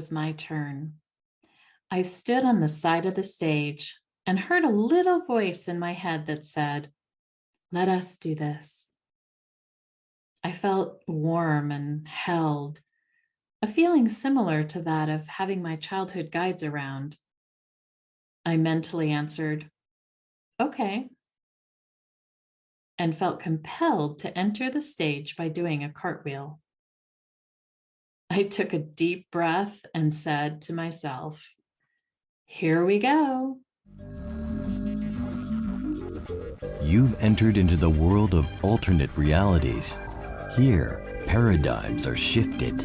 was my turn. I stood on the side of the stage and heard a little voice in my head that said, "Let us do this." I felt warm and held, a feeling similar to that of having my childhood guides around. I mentally answered, "Okay," and felt compelled to enter the stage by doing a cartwheel. I took a deep breath and said to myself, "Here we go." You've entered into the world of alternate realities. Here, paradigms are shifted,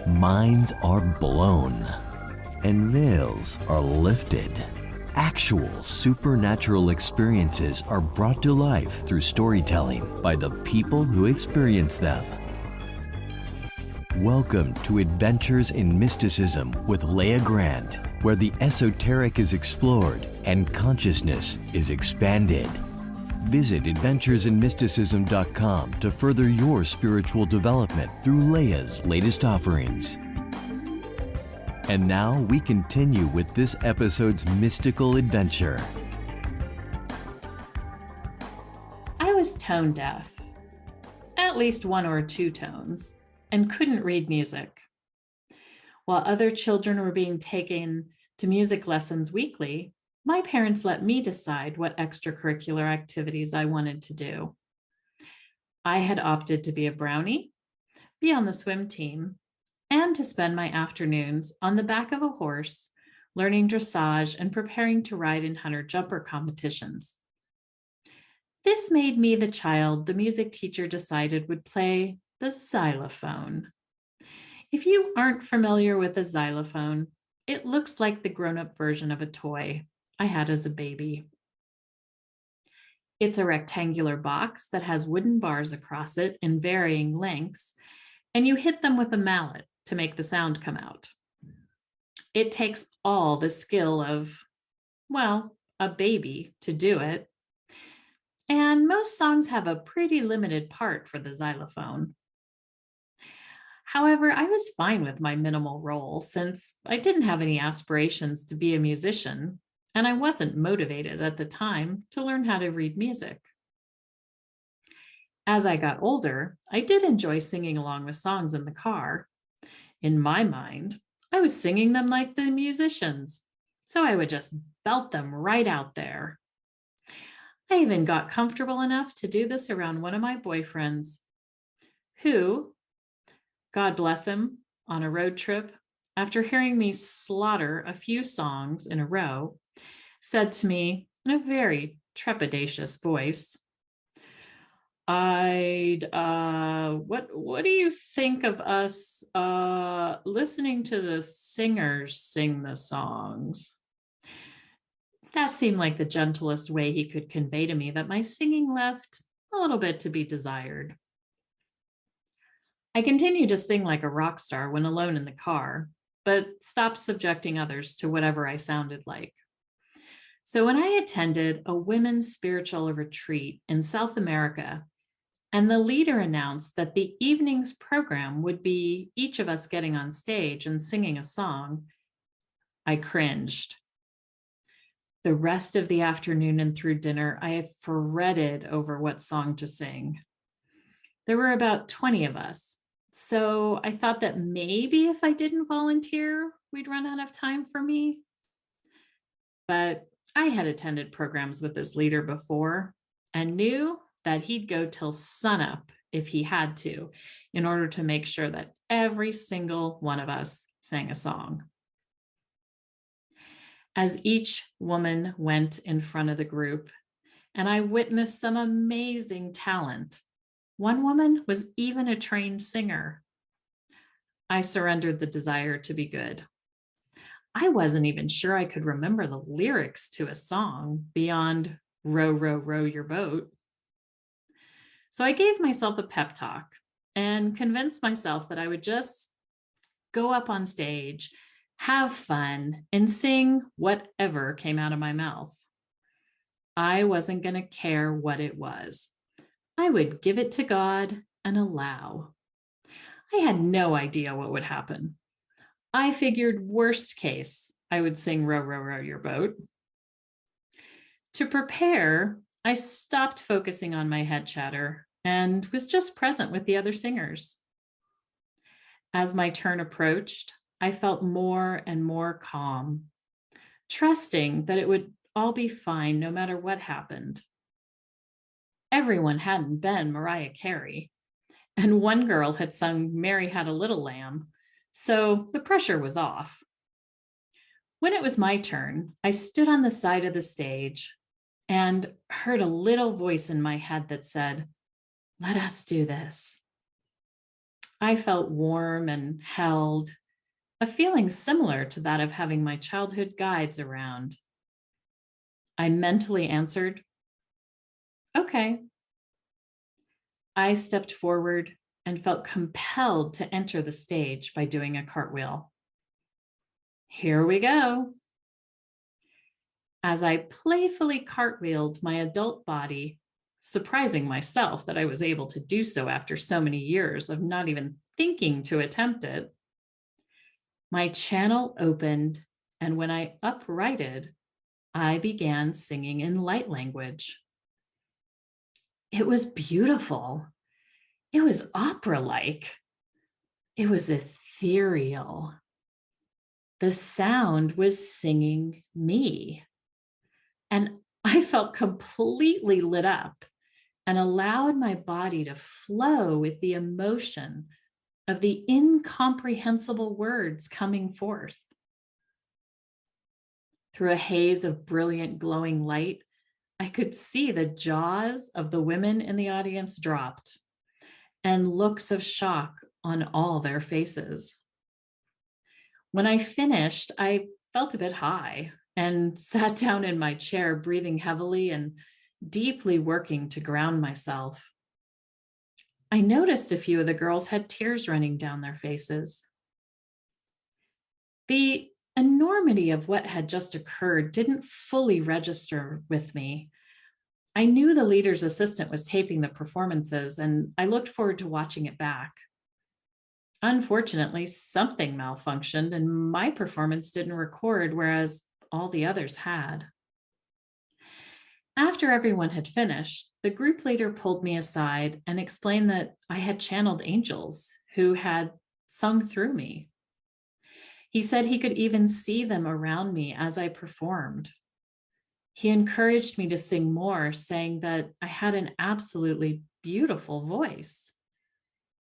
minds are blown, and veils are lifted. Actual supernatural experiences are brought to life through storytelling by the people who experience them. Welcome to Adventures in Mysticism with Leah Grant, where the esoteric is explored and consciousness is expanded. Visit adventuresinmysticism.com to further your spiritual development through Leah's latest offerings. And now we continue with this episode's mystical adventure. I was tone deaf, at least one or two tones, and couldn't read music. While other children were being taken to music lessons weekly, my parents let me decide what extracurricular activities I wanted to do. I had opted to be a brownie, be on the swim team, and to spend my afternoons on the back of a horse, learning dressage and preparing to ride in hunter-jumper competitions. This made me the child the music teacher decided would play the xylophone. If you aren't familiar with a xylophone, it looks like the grown-up version of a toy I had as a baby. It's a rectangular box that has wooden bars across it in varying lengths, and you hit them with a mallet to make the sound come out. It takes all the skill of, well, a baby to do it. And most songs have a pretty limited part for the xylophone. However, I was fine with my minimal role since I didn't have any aspirations to be a musician, and I wasn't motivated at the time to learn how to read music. As I got older, I did enjoy singing along with songs in the car. In my mind, I was singing them like the musicians, so I would just belt them right out there. I even got comfortable enough to do this around one of my boyfriends, who, God bless him, on a road trip, after hearing me slaughter a few songs in a row, said to me in a very trepidatious voice, what do you think of us listening to the singers sing the songs?" That seemed like the gentlest way he could convey to me that my singing left a little bit to be desired. I continued to sing like a rock star when alone in the car, but stopped subjecting others to whatever I sounded like. So when I attended a women's spiritual retreat in South America, and the leader announced that the evening's program would be each of us getting on stage and singing a song, I cringed. The rest of the afternoon and through dinner, I had fretted over what song to sing. There were about 20 of us, so I thought that maybe if I didn't volunteer, we'd run out of time for me. But I had attended programs with this leader before and knew that he'd go till sunup if he had to, in order to make sure that every single one of us sang a song. As each woman went in front of the group, and I witnessed some amazing talent. One woman was even a trained singer. I surrendered the desire to be good. I wasn't even sure I could remember the lyrics to a song beyond "Row, row, row your boat." So I gave myself a pep talk and convinced myself that I would just go up on stage, have fun, and sing whatever came out of my mouth. I wasn't going to care what it was. I would give it to God and allow. I had no idea what would happen. I figured worst case, I would sing Row, Row, Row Your Boat. To prepare, I stopped focusing on my head chatter and was just present with the other singers. As my turn approached, I felt more and more calm, trusting that it would all be fine no matter what happened. Everyone hadn't been Mariah Carey, and one girl had sung Mary Had a Little Lamb, so the pressure was off. When it was my turn, I stood on the side of the stage and heard a little voice in my head that said, "Let us do this." I felt warm and held, a feeling similar to that of having my childhood guides around. I mentally answered, "Okay." I stepped forward and felt compelled to enter the stage by doing a cartwheel. Here we go. As I playfully cartwheeled my adult body, surprising myself that I was able to do so after so many years of not even thinking to attempt it, my channel opened, and when I uprighted, I began singing in light language. It was beautiful. It was opera-like. It was ethereal. The sound was singing me. And I felt completely lit up and allowed my body to flow with the emotion of the incomprehensible words coming forth. Through a haze of brilliant glowing light, I could see the jaws of the women in the audience dropped and looks of shock on all their faces. When I finished, I felt a bit high and sat down in my chair, breathing heavily and deeply working to ground myself. I noticed a few of the girls had tears running down their faces. The enormity of what had just occurred didn't fully register with me. I knew the leader's assistant was taping the performances, and I looked forward to watching it back. Unfortunately, something malfunctioned and my performance didn't record, whereas all the others had. After everyone had finished, the group leader pulled me aside and explained that I had channeled angels who had sung through me. He said he could even see them around me as I performed. He encouraged me to sing more, saying that I had an absolutely beautiful voice.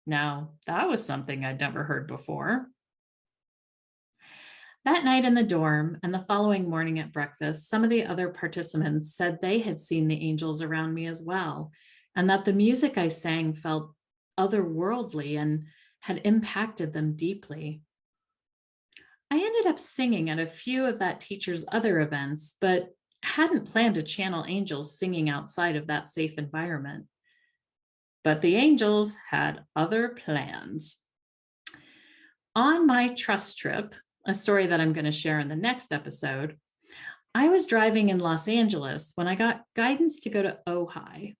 Now, that was something I'd never heard before. That night in the dorm and the following morning at breakfast, some of the other participants said they had seen the angels around me as well, and that the music I sang felt otherworldly and had impacted them deeply. I ended up singing at a few of that teacher's other events, but hadn't planned to channel angels singing outside of that safe environment. But the angels had other plans. On my trust trip, a story that I'm going to share in the next episode, I was driving in Los Angeles when I got guidance to go to Ojai.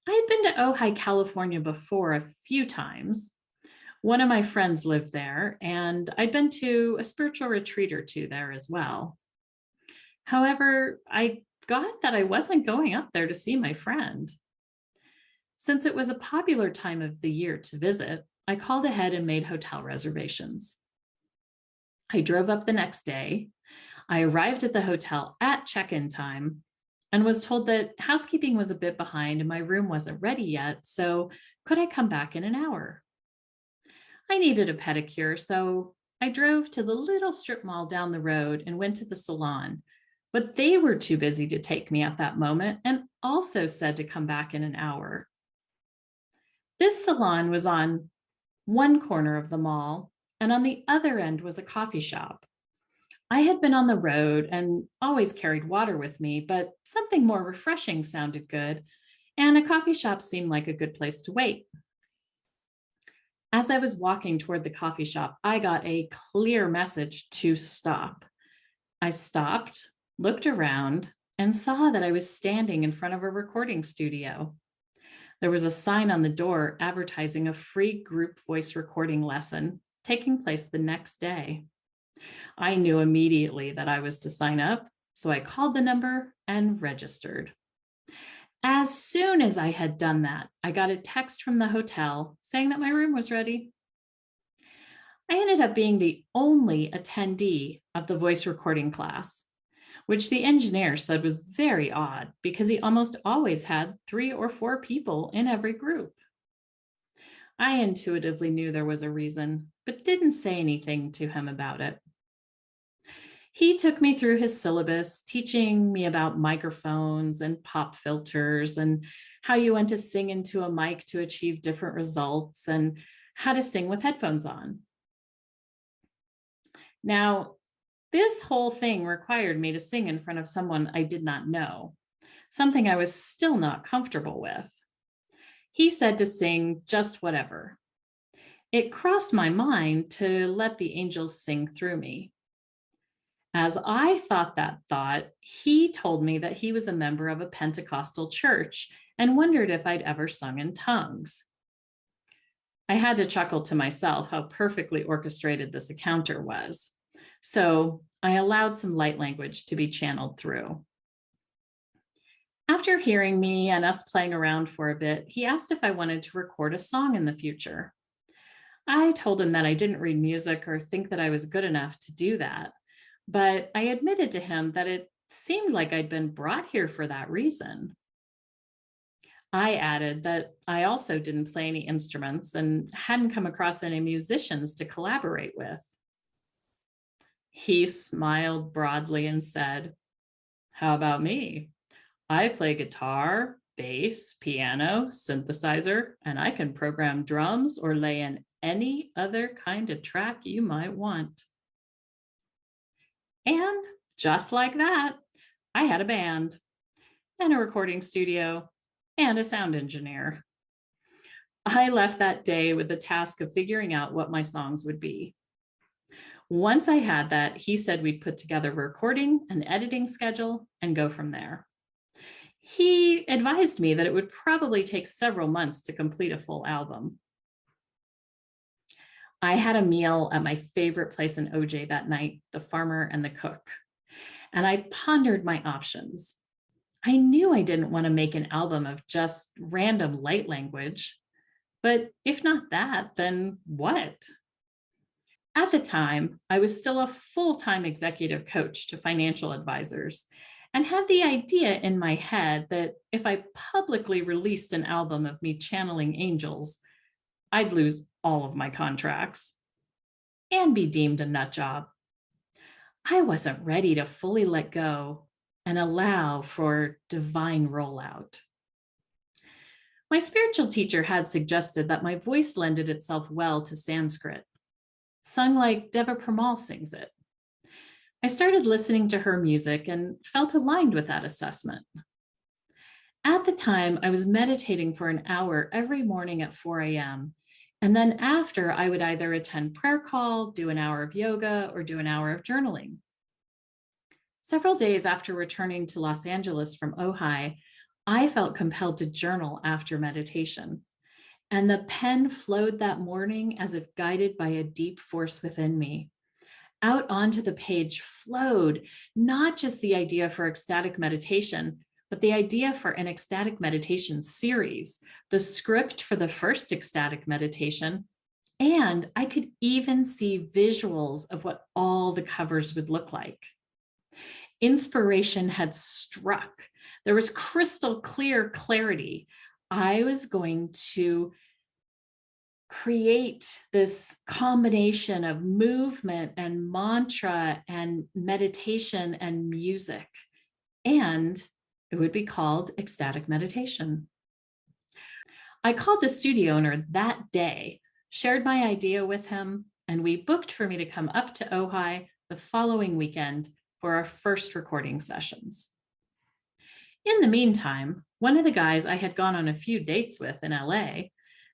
I had been to Ojai, California before a few times. One of my friends lived there, and I'd been to a spiritual retreat or two there as well. However, I got that I wasn't going up there to see my friend. Since it was a popular time of the year to visit, I called ahead and made hotel reservations. I drove up the next day. I arrived at the hotel at check-in time and was told that housekeeping was a bit behind and my room wasn't ready yet, so could I come back in an hour? I needed a pedicure, so I drove to the little strip mall down the road and went to the salon, but they were too busy to take me at that moment and also said to come back in an hour. This salon was on one corner of the mall, and on the other end was a coffee shop. I had been on the road and always carried water with me, but something more refreshing sounded good, and a coffee shop seemed like a good place to wait. As I was walking toward the coffee shop, I got a clear message to stop. I stopped, looked around, and saw that I was standing in front of a recording studio. There was a sign on the door advertising a free group voice recording lesson taking place the next day. I knew immediately that I was to sign up, so I called the number and registered. As soon as I had done that, I got a text from the hotel saying that my room was ready. I ended up being the only attendee of the voice recording class, which the engineer said was very odd because he almost always had 3 or 4 people in every group. I intuitively knew there was a reason, but didn't say anything to him about it. He took me through his syllabus, teaching me about microphones and pop filters and how you want to sing into a mic to achieve different results and how to sing with headphones on. Now, this whole thing required me to sing in front of someone I did not know, something I was still not comfortable with. He said to sing just whatever. It crossed my mind to let the angels sing through me. As I thought that thought, he told me that he was a member of a Pentecostal church and wondered if I'd ever sung in tongues. I had to chuckle to myself how perfectly orchestrated this encounter was. So I allowed some light language to be channeled through. After hearing me and us playing around for a bit, he asked if I wanted to record a song in the future. I told him that I didn't read music or think that I was good enough to do that, but I admitted to him that it seemed like I'd been brought here for that reason. I added that I also didn't play any instruments and hadn't come across any musicians to collaborate with. He smiled broadly and said, "How about me? I play guitar, bass, piano, synthesizer, and I can program drums or lay in any other kind of track you might want." And just like that, I had a band and a recording studio and a sound engineer. I left that day with the task of figuring out what my songs would be. Once I had that, he said we'd put together a recording and editing schedule and go from there. He advised me that it would probably take several months to complete a full album. I had a meal at my favorite place in OJ that night, the Farmer and the Cook, and I pondered my options. I knew I didn't want to make an album of just random light language, but if not that, then what? At the time, I was still a full-time executive coach to financial advisors and had the idea in my head that if I publicly released an album of me channeling angels, I'd lose all of my contracts and be deemed a nut job. I wasn't ready to fully let go and allow for divine rollout. My spiritual teacher had suggested that my voice lended itself well to Sanskrit, sung like Deva Premal sings it. I started listening to her music and felt aligned with that assessment. At the time, I was meditating for an hour every morning at 4 a.m. And then after, I would either attend prayer call, do an hour of yoga, or do an hour of journaling. Several days after returning to Los Angeles from Ojai, I felt compelled to journal after meditation. And the pen flowed that morning as if guided by a deep force within me. Out onto the page flowed not just the idea for ecstatic meditation, but the idea for an ecstatic meditation series, the script for the first ecstatic meditation, and I could even see visuals of what all the covers would look like. Inspiration had struck. There was crystal clear clarity. I was going to create this combination of movement and mantra and meditation and music, and it would be called Ecstatic Meditation. I called the studio owner that day, shared my idea with him, and we booked for me to come up to Ojai the following weekend for our first recording sessions. In the meantime, one of the guys I had gone on a few dates with in LA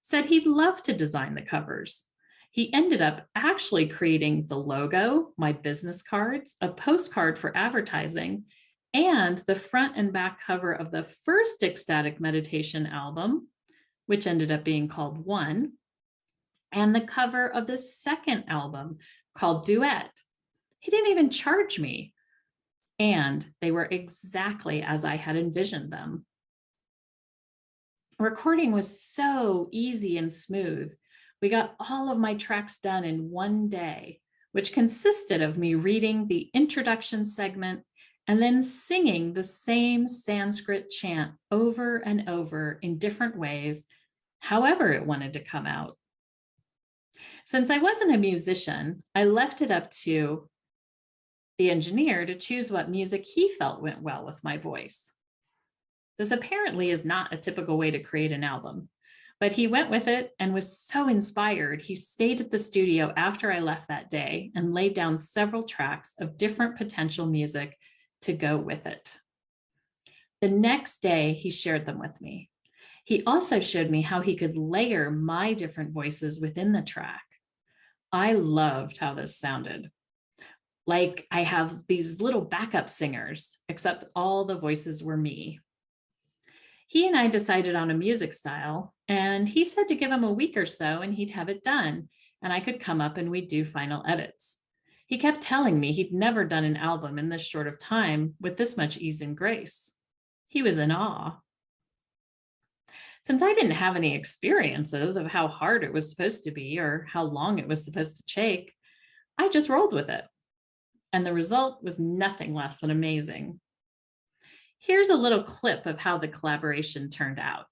said he'd love to design the covers. He ended up actually creating the logo, my business cards, a postcard for advertising, and the front and back cover of the first Ecstatic Meditation album, which ended up being called One, and the cover of the second album called Duet. He didn't even charge me. And they were exactly as I had envisioned them. Recording was so easy and smooth. We got all of my tracks done in one day, which consisted of me reading the introduction segment and then singing the same Sanskrit chant over and over in different ways, however it wanted to come out. Since I wasn't a musician, I left it up to the engineer to choose what music he felt went well with my voice. This apparently is not a typical way to create an album, but he went with it and was so inspired. He stayed at the studio after I left that day and laid down several tracks of different potential music to go with it. The next day, he shared them with me. He also showed me how he could layer my different voices within the track. I loved how this sounded. Like I have these little backup singers, except all the voices were me. He and I decided on a music style, and he said to give him a week or so and he'd have it done, and I could come up and we'd do final edits. He kept telling me he'd never done an album in this short of time with this much ease and grace. He was in awe. Since I didn't have any experiences of how hard it was supposed to be or how long it was supposed to take, I just rolled with it. And the result was nothing less than amazing. Here's a little clip of how the collaboration turned out.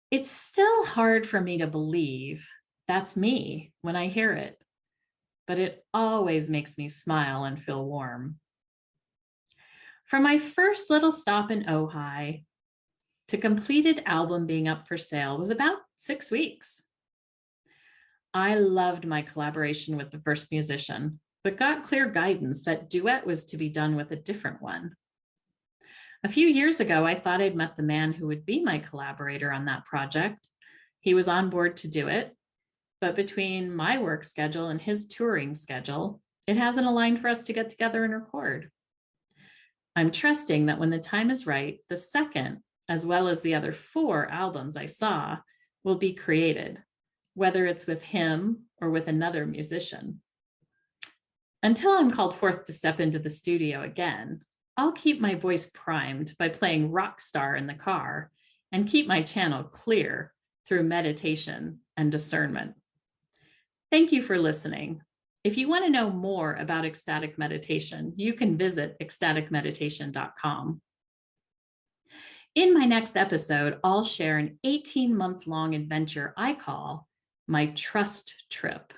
It's still hard for me to believe that's me when I hear it, but it always makes me smile and feel warm. From my first little stop in Ojai to completed album being up for sale was about 6 weeks. I loved my collaboration with the first musician, but got clear guidance that Duet was to be done with a different one. A few years ago, I thought I'd met the man who would be my collaborator on that project. He was on board to do it, but between my work schedule and his touring schedule, it hasn't aligned for us to get together and record. I'm trusting that when the time is right, the second, as well as the other 4 albums I saw, will be created, whether it's with him or with another musician. Until I'm called forth to step into the studio again, I'll keep my voice primed by playing rock star in the car and keep my channel clear through meditation and discernment. Thank you for listening. If you want to know more about ecstatic meditation, you can visit ecstaticmeditation.com. In my next episode, I'll share an 18-month-long adventure I call my trust trip.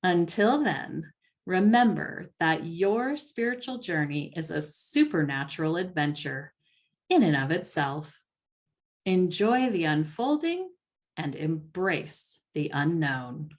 Until then, remember that your spiritual journey is a supernatural adventure in and of itself. Enjoy the unfolding and embrace the unknown.